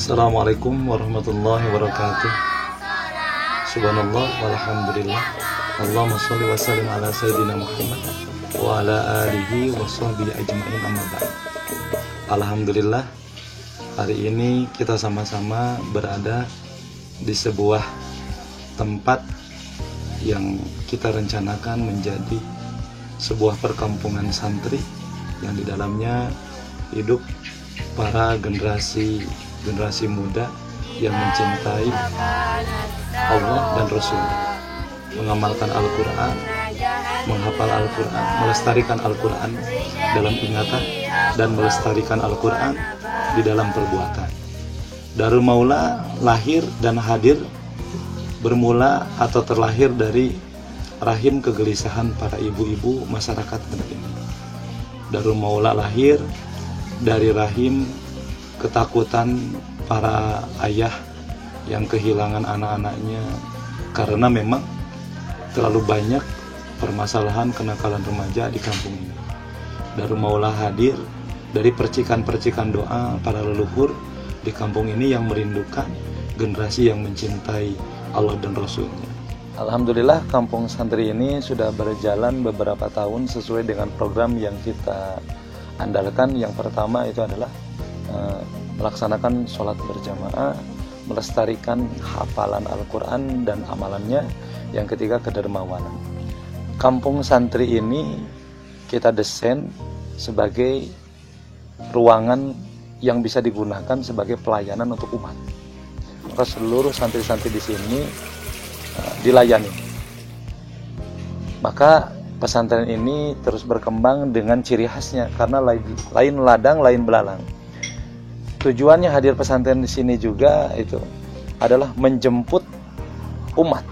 Assalamualaikum warahmatullahi wabarakatuh. Subhanallah walhamdulillah. Allahumma sholli wa sallim ala sayyidina Muhammad wa ala alihi wa sahbihi ajma'in, amma ba'd. Alhamdulillah, hari ini kita sama-sama berada di sebuah tempat yang kita rencanakan menjadi sebuah perkampungan santri yang di dalamnya hidup para generasi muda yang mencintai Allah dan Rasul, mengamalkan Al-Quran, menghafal Al-Quran, melestarikan Al-Quran dalam ingatan, dan melestarikan Al-Quran di dalam perbuatan. Darul Maula lahir dan hadir bermula atau terlahir dari rahim kegelisahan para ibu-ibu masyarakat negeri ini. Darul Maula lahir dari rahim ketakutan para ayah yang kehilangan anak-anaknya karena memang terlalu banyak permasalahan kenakalan remaja di kampung ini. Darul Maula hadir dari percikan-percikan doa para leluhur di kampung ini yang merindukan generasi yang mencintai Allah dan Rasulnya. Alhamdulillah, kampung santri ini sudah berjalan beberapa tahun sesuai dengan program yang kita andalkan. Yang pertama itu adalah melaksanakan sholat berjamaah, melestarikan hafalan Al-Quran dan amalannya. Yang ketiga, kedermawanan. Kampung santri ini kita desain sebagai ruangan yang bisa digunakan sebagai pelayanan untuk umat. Maka seluruh santri-santri di sini dilayani. Maka pesantren ini terus berkembang dengan ciri khasnya karena lain ladang, lain belalang. Tujuannya hadir pesantren di sini juga itu adalah menjemput umat.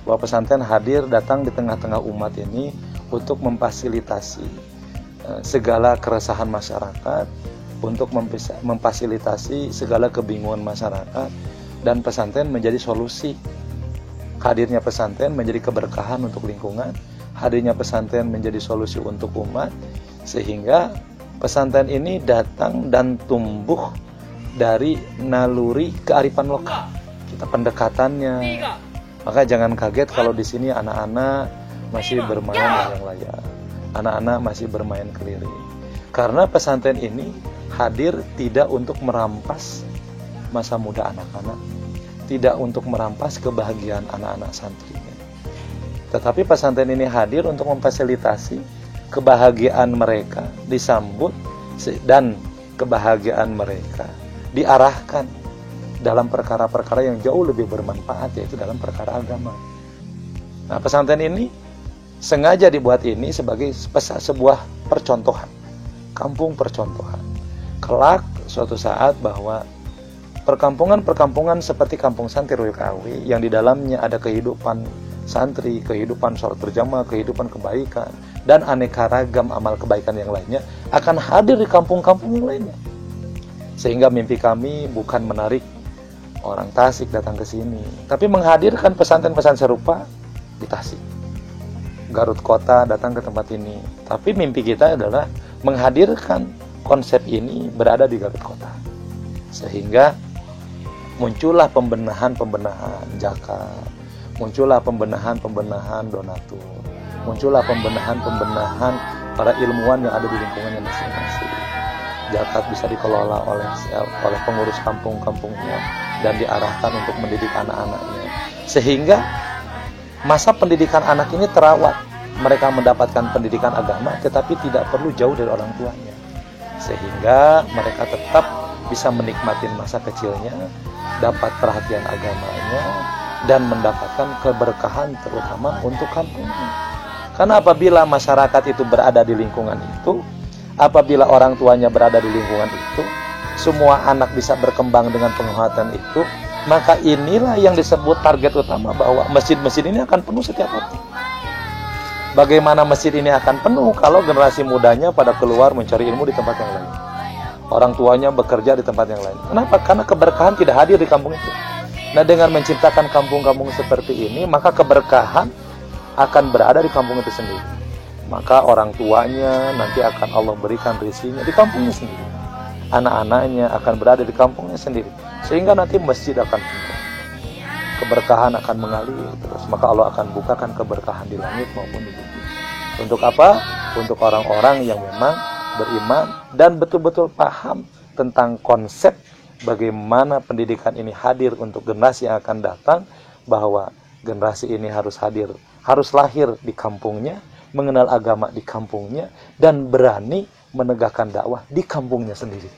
Bahwa pesantren hadir datang di tengah-tengah umat ini untuk memfasilitasi segala keresahan masyarakat, untuk memfasilitasi segala kebingungan masyarakat, dan pesantren menjadi solusi. Hadirnya pesantren menjadi keberkahan untuk lingkungan, hadirnya pesantren menjadi solusi untuk umat, sehingga pesantren ini datang dan tumbuh dari naluri kearifan lokal. Kita pendekatannya. Maka jangan kaget kalau di sini anak-anak masih bermain layang-layang, anak-anak masih bermain keliling. Karena pesantren ini hadir tidak untuk merampas masa muda anak-anak, tidak untuk merampas kebahagiaan anak-anak santrinya. Tetapi pesantren ini hadir untuk memfasilitasi kebahagiaan mereka disambut dan kebahagiaan mereka diarahkan dalam perkara-perkara yang jauh lebih bermanfaat, yaitu dalam perkara agama. Nah, pesantren ini sengaja dibuat ini sebagai sebuah percontohan, kampung percontohan. Kelak suatu saat bahwa perkampungan-perkampungan seperti kampung santri Royokawi yang di dalamnya ada kehidupan santri, kehidupan sholat berjamaah, kehidupan kebaikan, dan aneka ragam amal kebaikan yang lainnya akan hadir di kampung-kampung yang lainnya. Sehingga mimpi kami bukan menarik orang Tasik datang ke sini, tapi menghadirkan pesantren-pesantren serupa di Tasik. Garut Kota datang ke tempat ini, tapi mimpi kita adalah menghadirkan konsep ini berada di Garut Kota. Sehingga muncullah pembenahan zakat, muncullah pembenahan donatur, muncullah pembenahan para ilmuwan yang ada di lingkungannya masing-masing. Zakat bisa dikelola oleh pengurus kampung-kampungnya dan diarahkan untuk mendidik anak-anaknya. Sehingga masa pendidikan anak ini terawat. Mereka mendapatkan pendidikan agama tetapi tidak perlu jauh dari orang tuanya. Sehingga mereka tetap bisa menikmati masa kecilnya, dapat perhatian agamanya, dan mendapatkan keberkahan terutama untuk kampungnya. Karena apabila masyarakat itu berada di lingkungan itu, apabila orang tuanya berada di lingkungan itu, semua anak bisa berkembang dengan penghormatan itu, maka inilah yang disebut target utama bahwa masjid-masjid ini akan penuh setiap waktu. Bagaimana masjid ini akan penuh kalau generasi mudanya pada keluar mencari ilmu di tempat yang lain, orang tuanya bekerja di tempat yang lain? Kenapa? Karena keberkahan tidak hadir di kampung itu. Nah, dengan menciptakan kampung-kampung seperti ini, maka keberkahan akan berada di kampung itu sendiri. Maka orang tuanya nanti akan Allah berikan rezekinya di kampungnya sendiri. anak-anaknya akan berada di kampungnya sendiri, sehingga nanti masjid akan penuh, keberkahan akan mengalir terus, maka Allah akan bukakan keberkahan di langit maupun di bumi. Untuk apa? Untuk orang-orang yang memang beriman dan betul-betul paham tentang konsep bagaimana pendidikan ini hadir untuk generasi yang akan datang, bahwa generasi ini harus hadir, harus lahir di kampungnya, mengenal agama di kampungnya, dan berani menegakkan dakwah di kampungnya sendiri.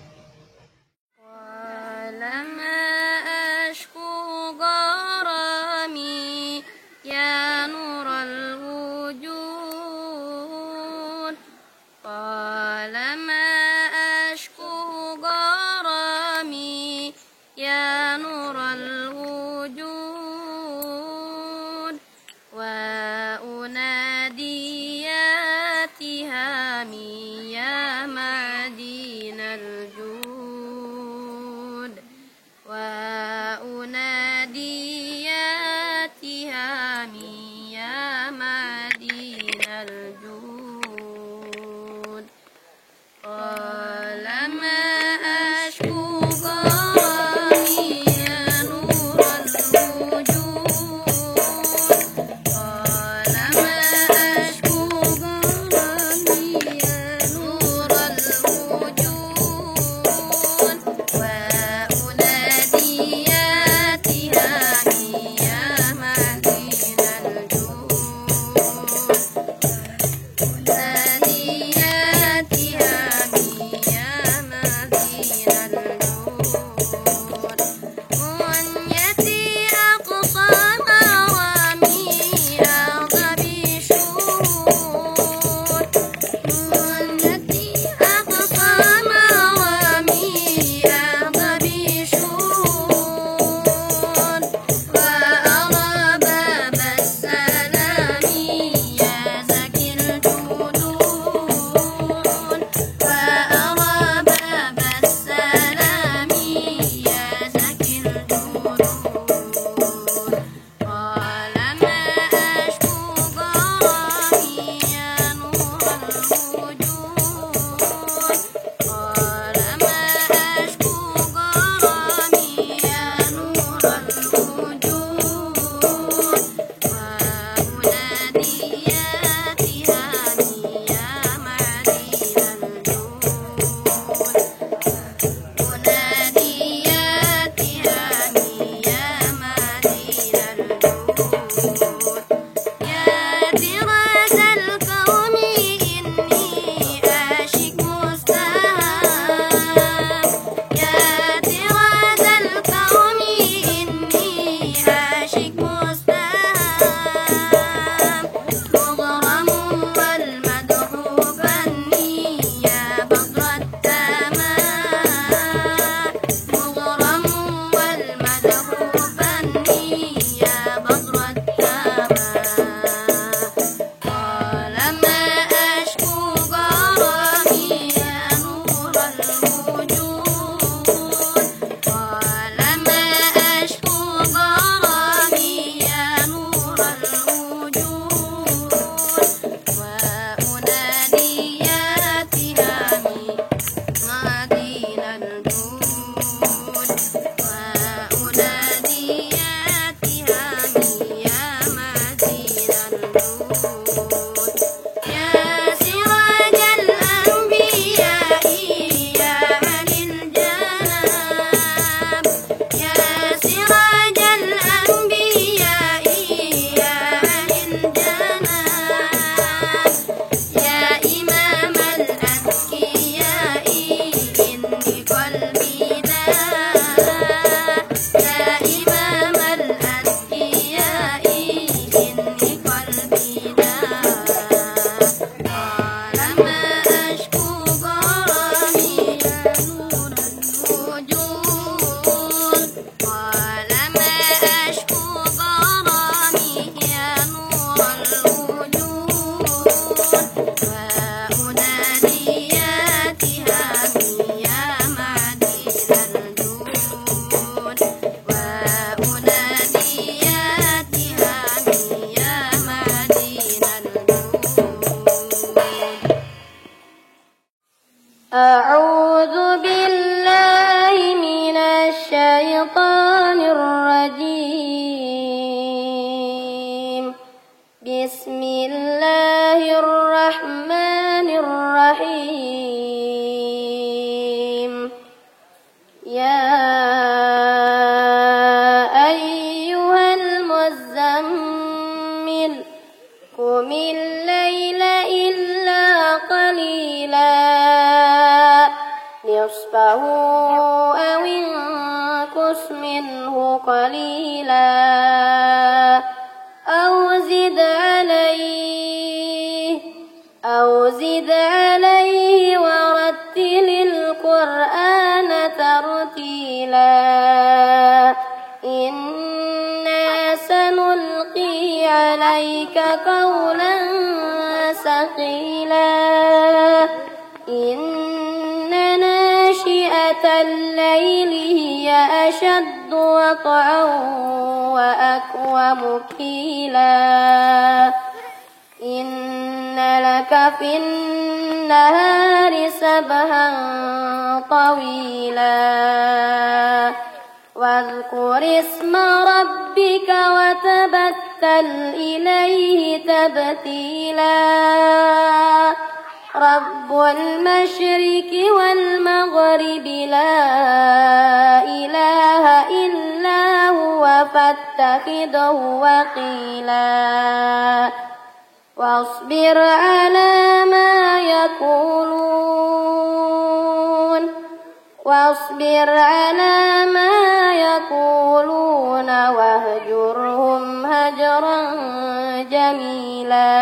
Bismillahirrahmanirrahim. Ya ayyuhal muzammil qumil laila illa qalila nisfahu aw inqus minhu qalila أو زد عليه ورتل القرآن ترتيلا إنا سنلقي عليك قولا ثقيلا إن ناشئة الليل هي أشد وطئا وأقوم قيلا إن لك في النهار سبحا طويلا واذكر اسم ربك وتبتل إليه تبتيلا رب المشرق والمغرب لا إله إلا هو فاتخذه وكيلا واصبر على ما يقولون واهجرهم هجرا جميلا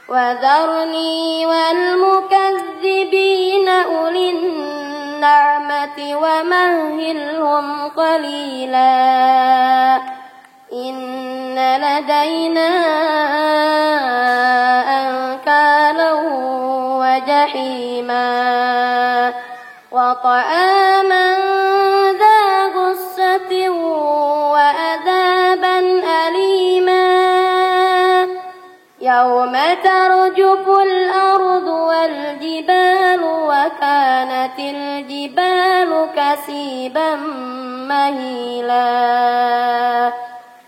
وذرني والمكذبين أولي النعمة ومهلهم قليلا إن لدينا أنكالا وجحيما وطعاما ذا غصة وعذابا أليما يوم ترجف الأرض والجبال وكانت الجبال كثيبا مهيلا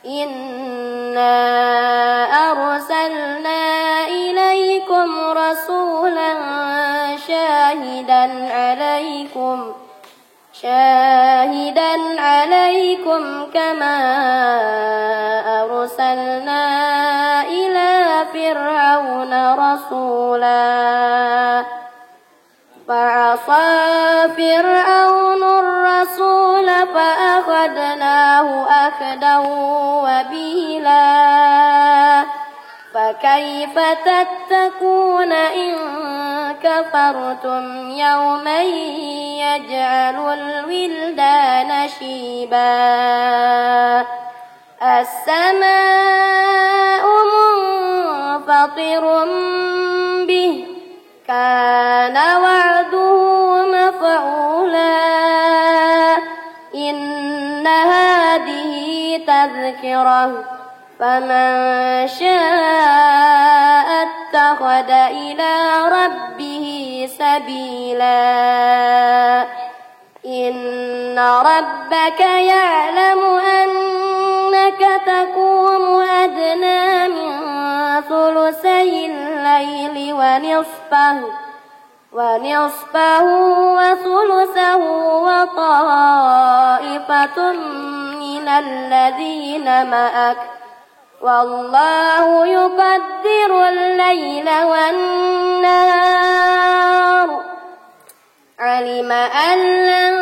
إنا أرسلنا إليكم رسولا شاهدا عليكم كما أرسلنا إلى فرعون رسولا فعصى فرعون الرسول فأخذناه أخذا وبيلا فكيف تتقون إن كفرتم يوما يجعل الولدان شيبا السماء منفطر به كان وعده مفعولا إن هذه تذكرة فمن شاء اتخذ إلى ربه سبيلا إن ربك يعلم أنك تقوم أدنى من ثلثي الليل ونصفه وثلثه وطائفة من الذين معك والله يقدر الليل والنهار علم أن لن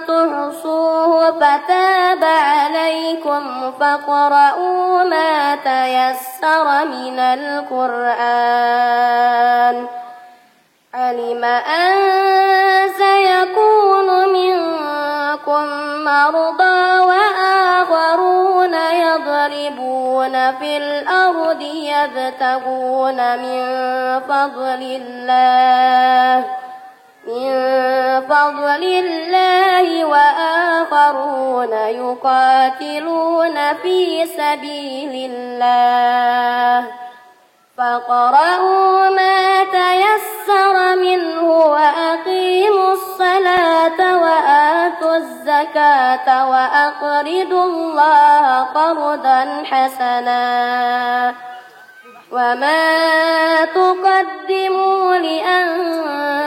تحصوه فتاب عليكم فاقرؤوا ما تيسر من القرآن علم أن سيكون منكم مرضى وآخرون يضربون في الأرض يبتغون من فضل الله وآخرون يقاتلون في سبيل الله فاقرؤوا ما تيسر منه وأقيموا الصلاة وآتوا الزكاة تقرضوا الله قرضا حسنا وما تقدموا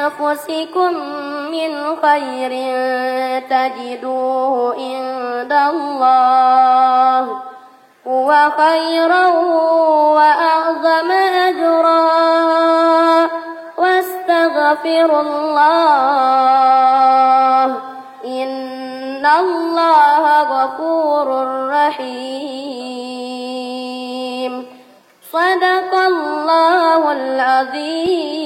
لأنفسكم من خير تجدوه عند الله هو خيرا وأعظم أجرا واستغفروا الله إن الله غفور رحيم صدق الله العظيم